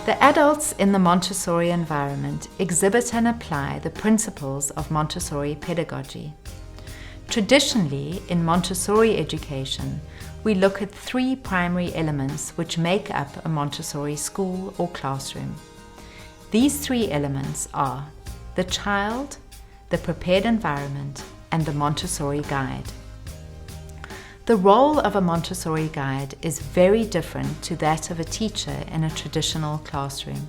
The adults in the Montessori environment exhibit and apply the principles of Montessori pedagogy. Traditionally, in Montessori education, we look at three primary elements which make up a Montessori school or classroom. These three elements are the child, the prepared environment, and the Montessori guide. The role of a Montessori guide is very different to that of a teacher in a traditional classroom.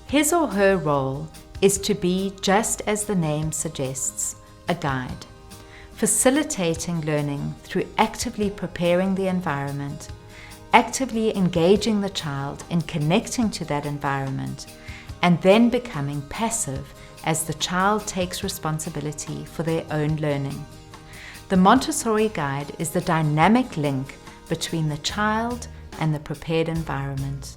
His or her role is to be, just as the name suggests, a guide, facilitating learning through actively preparing the environment, actively engaging the child in connecting to that environment, and then becoming passive as the child takes responsibility for their own learning. The Montessori guide is the dynamic link between the child and the prepared environment.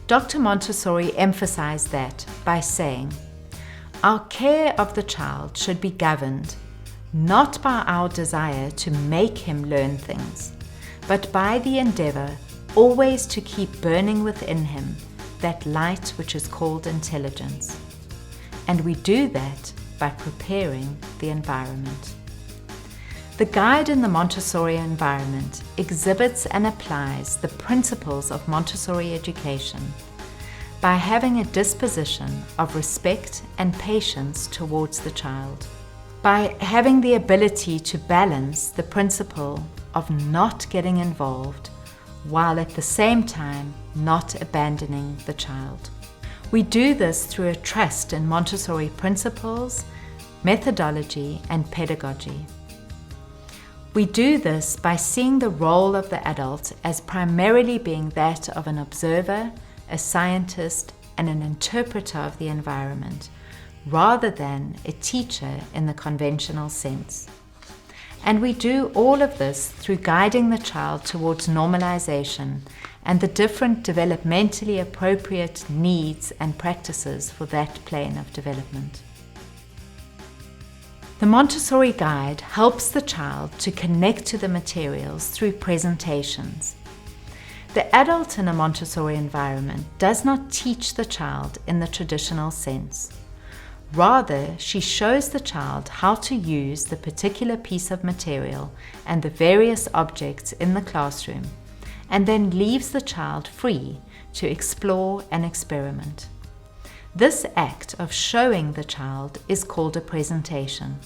Dr. Montessori emphasized that by saying, "Our care of the child should be governed not by our desire to make him learn things, but by the endeavor always to keep burning within him that light which is called intelligence. And we do that by preparing the environment." The guide in the Montessori environment exhibits and applies the principles of Montessori education by having a disposition of respect and patience towards the child, by having the ability to balance the principle of not getting involved while at the same time not abandoning the child. We do this through a trust in Montessori principles, methodology, and pedagogy. We do this by seeing the role of the adult as primarily being that of an observer, a scientist, and an interpreter of the environment, rather than a teacher in the conventional sense. And we do all of this through guiding the child towards normalization and the different developmentally appropriate needs and practices for that plane of development. The Montessori guide helps the child to connect to the materials through presentations. The adult in a Montessori environment does not teach the child in the traditional sense. Rather, she shows the child how to use the particular piece of material and the various objects in the classroom, and then leaves the child free to explore and experiment. This act of showing the child is called a presentation.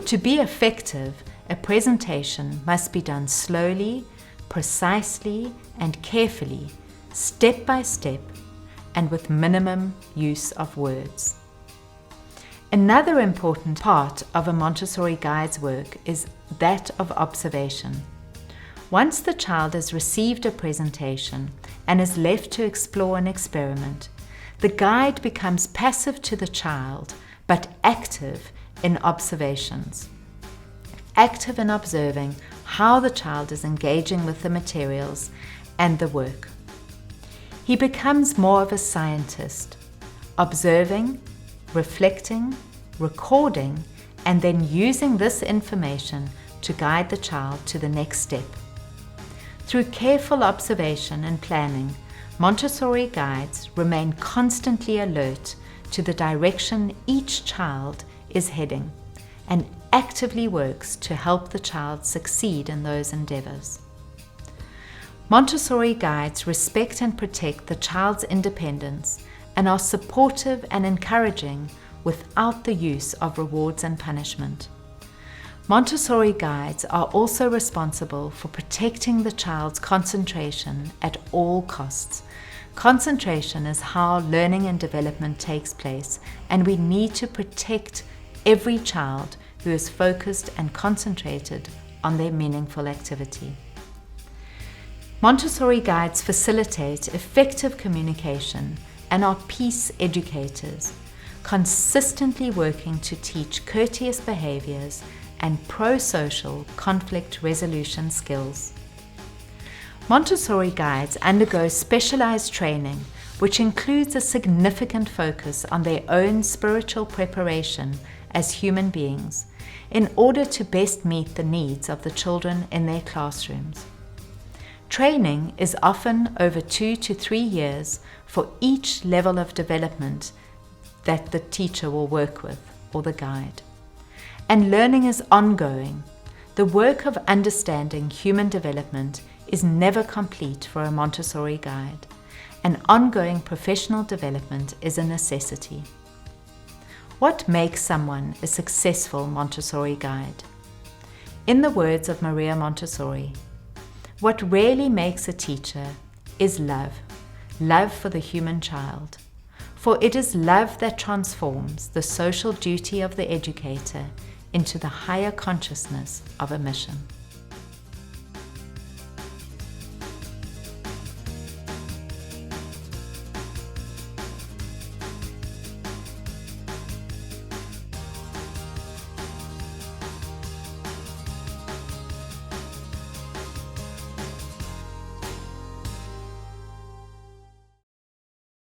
To be effective, a presentation must be done slowly, precisely, and carefully, step by step, and with minimum use of words. Another important part of a Montessori guide's work is that of observation. Once the child has received a presentation and is left to explore and experiment, the guide becomes passive to the child, but active in observations. Active in observing how the child is engaging with the materials and the work. He becomes more of a scientist, observing, reflecting, recording, and then using this information to guide the child to the next step. Through careful observation and planning, Montessori guides remain constantly alert to the direction each child is heading and actively works to help the child succeed in those endeavors. Montessori guides respect and protect the child's independence and are supportive and encouraging without the use of rewards and punishment. Montessori guides are also responsible for protecting the child's concentration at all costs. Concentration is how learning and development takes place, and we need to protect every child who is focused and concentrated on their meaningful activity. Montessori guides facilitate effective communication and are peace educators, consistently working to teach courteous behaviors and pro-social conflict resolution skills. Montessori guides undergo specialized training, which includes a significant focus on their own spiritual preparation as human beings in order to best meet the needs of the children in their classrooms. Training is often over 2 to 3 years for each level of development that the teacher will work with, or the guide. And learning is ongoing. The work of understanding human development is never complete for a Montessori guide, and ongoing professional development is a necessity. What makes someone a successful Montessori guide? In the words of Maria Montessori, what really makes a teacher is love, love for the human child. For it is love that transforms the social duty of the educator into the higher consciousness of a mission.